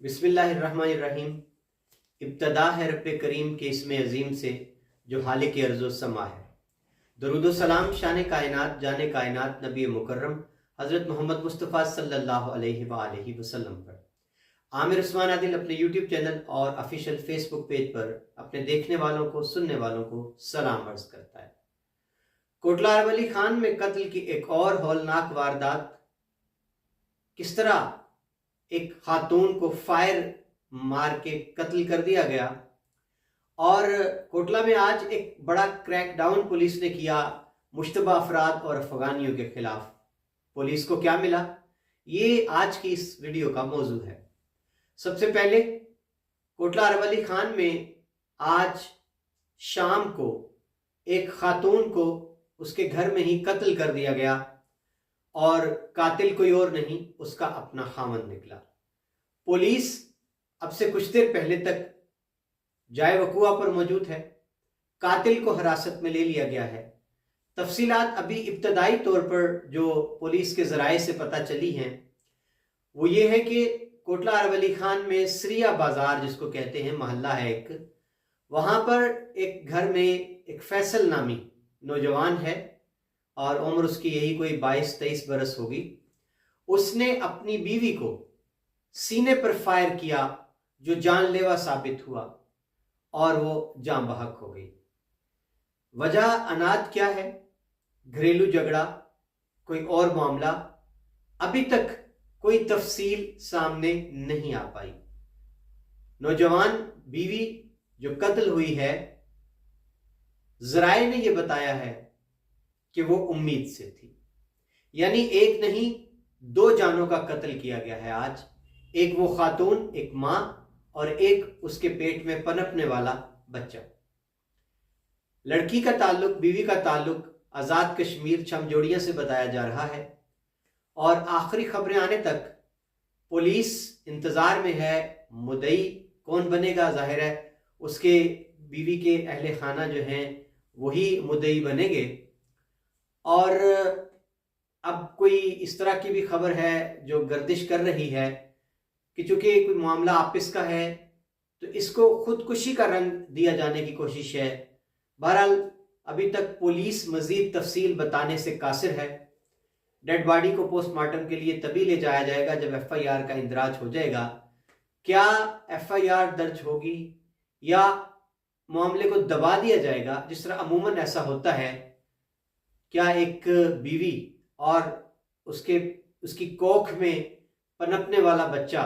बिस्मिल्लाहिर्रहमानिर्रहीम। इब्तदा है रब करीम के इसमें अजीम से जो हालिक अर्ज़ व समा है। दरूद व सलाम शान कायनात जाने कायनात नबी मुकर्रम हज़रत मोहम्मद मुस्तफ़ा सल्लल्लाहु अलैहि वसल्लम पर। आमिर उस्मान आदिल अपने यूट्यूब चैनल और ऑफिशियल फेसबुक पेज पर अपने देखने वालों को सुनने वालों को सलाम अर्ज करता है। कोटला अरब अली खान में कत्ल की एक और हौलनाक वारदात, किस तरह एक खातून को फायर मार के कत्ल कर दिया गया। और कोटला में आज एक बड़ा क्रैकडाउन पुलिस ने किया मुश्तबा अफराद और अफगानियों के खिलाफ। पुलिस को क्या मिला, ये आज की इस वीडियो का मौजू है। सबसे पहले कोटला अरब अली खान में आज शाम को एक खातून को उसके घर में ही कत्ल कर दिया गया और कातिल कोई और नहीं, उसका अपना खामन निकला। पुलिस अब से कुछ देर पहले तक जाए वकुआ पर मौजूद है। कातिल को हिरासत में ले लिया गया है। तफसीलात अभी इब्तदाई तौर पर जो पुलिस के ज़राए से पता चली हैं वो ये है कि कोटला अरब अली खान में सरिया बाजार जिसको कहते हैं मोहल्ला है एक, वहाँ पर एक घर में एक फैसल नामी नौजवान है और उम्र उसकी यही कोई 22-23 बरस होगी। उसने अपनी बीवी को सीने पर फायर किया जो जानलेवा साबित हुआ और वो जान बहक हो गई। वजह अनाद क्या है, घरेलू झगड़ा, कोई और मामला, अभी तक कोई तफसील सामने नहीं आ पाई। नौजवान बीवी जो कत्ल हुई है, ज़राए ने यह बताया है कि वो उम्मीद से थी, यानी एक नहीं दो जानों का कत्ल किया गया है आज। एक वो खातून, एक मां और एक उसके पेट में पनपने वाला बच्चा। लड़की का ताल्लुक, बीवी का ताल्लुक आज़ाद कश्मीर छमजोड़िया से बताया जा रहा है और आखिरी खबरें आने तक पुलिस इंतज़ार में है मुद्दई कौन बनेगा। जाहिर है उसके बीवी के अहले खाना जो हैं वही मुद्दई बनेंगे। और अब कोई इस तरह की भी खबर है जो गर्दिश कर रही है कि चूंकि कोई मामला आपस का है तो इसको खुदकुशी का रंग दिया जाने की कोशिश है। बहरहाल अभी तक पुलिस मजीद तफसील बताने से कासिर है। डेड बॉडी को पोस्टमार्टम के लिए तभी ले जाया जाएगा जब FIR का इंदराज हो जाएगा। क्या FIR दर्ज होगी या मामले को दबा दिया जाएगा जिस तरह अमूमन ऐसा होता है। क्या एक बीवी और उसकी कोख में पनपने वाला बच्चा,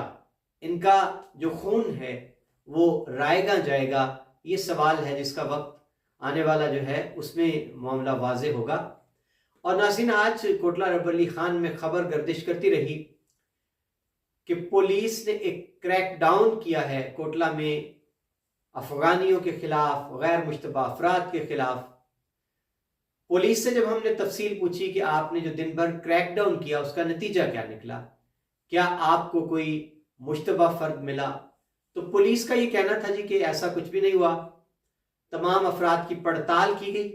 इनका जो खून है वो रायगा जाएगा, ये सवाल है जिसका वक्त आने वाला जो है उसमें मामला वाज़े होगा। और नाज़रीन, आज कोटला अरब अली खान में खबर गर्दिश करती रही कि पुलिस ने एक क्रैकडाउन किया है कोटला में अफगानियों के खिलाफ, गैर मुश्तबा अफराद के खिलाफ। पुलिस से जब हमने तफसील पूछी कि आपने जो दिन भर क्रैकडाउन किया उसका नतीजा क्या निकला, क्या आपको कोई मुश्तबा फर्द मिला, तो पुलिस का ये कहना था जी कि ऐसा कुछ भी नहीं हुआ। तमाम अफराद की पड़ताल की गई,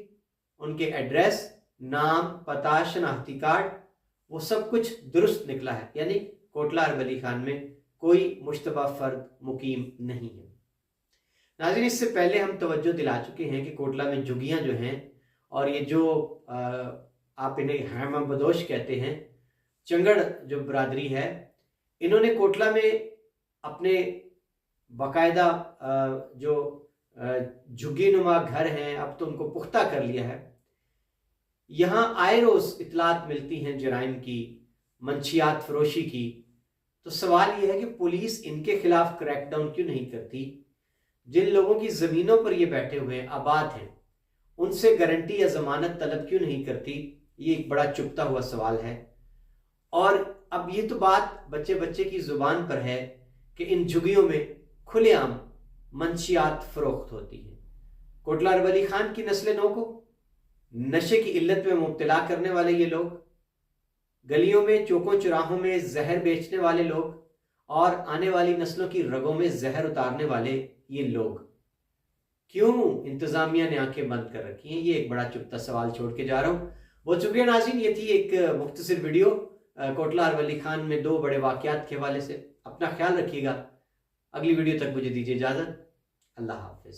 उनके एड्रेस, नाम, पता, शनाख्ती कार्ड, वो सब कुछ दुरुस्त निकला है, यानी कोटला अरब अली खान में कोई मुश्तबा फर्द मुकीम नहीं है। नाज़रीन, इससे पहले हम तवज्जो दिला चुके हैं कि कोटला में झुग्गियाँ जो हैं और ये जो आप इन्हें हैमा बदोश कहते हैं, चंगड़ जो बरादरी है, इन्होंने कोटला में अपने बाकायदा जो झुग्गी नुमा घर हैं अब तो उनको पुख्ता कर लिया है। यहाँ आए रोज़ इतलात मिलती हैं जराइम की, मंशियात फरोशी की। तो सवाल यह है कि पुलिस इनके खिलाफ क्रैकडाउन क्यों नहीं करती। जिन लोगों की ज़मीनों पर ये बैठे हुए हैं, आबाद हैं, उनसे गारंटी या ज़मानत तलब क्यों नहीं करती, ये एक बड़ा चुभता हुआ सवाल है। और अब ये तो बात बच्चे बच्चे की ज़ुबान पर है कि इन झुग्गियों में खुलेआम मंशियात फ़रोख्त होती हैं। कोटला अरब अली खान की नस्ल नौ को नशे की इल्लत में मुब्तला करने वाले ये लोग, गलियों में चौकों चौराहों में जहर बेचने वाले लोग और आने वाली नस्लों की रगों में जहर उतारने वाले ये लोग, क्यों इंतज़ामिया ने आंखें बंद कर रखी हैं, ये एक बड़ा चुभता सवाल छोड़ के जा रहा हूँ। बहुत शुक्रिया नाज़रीन, ये थी एक मुख्तसर वीडियो कोटला अरब अली खान में दो बड़े वाक़यात के हवाले से। अपना ख्याल रखिएगा। اگلی ویڈیو تک مجھے دیجیے اجازت. اللہ حافظ.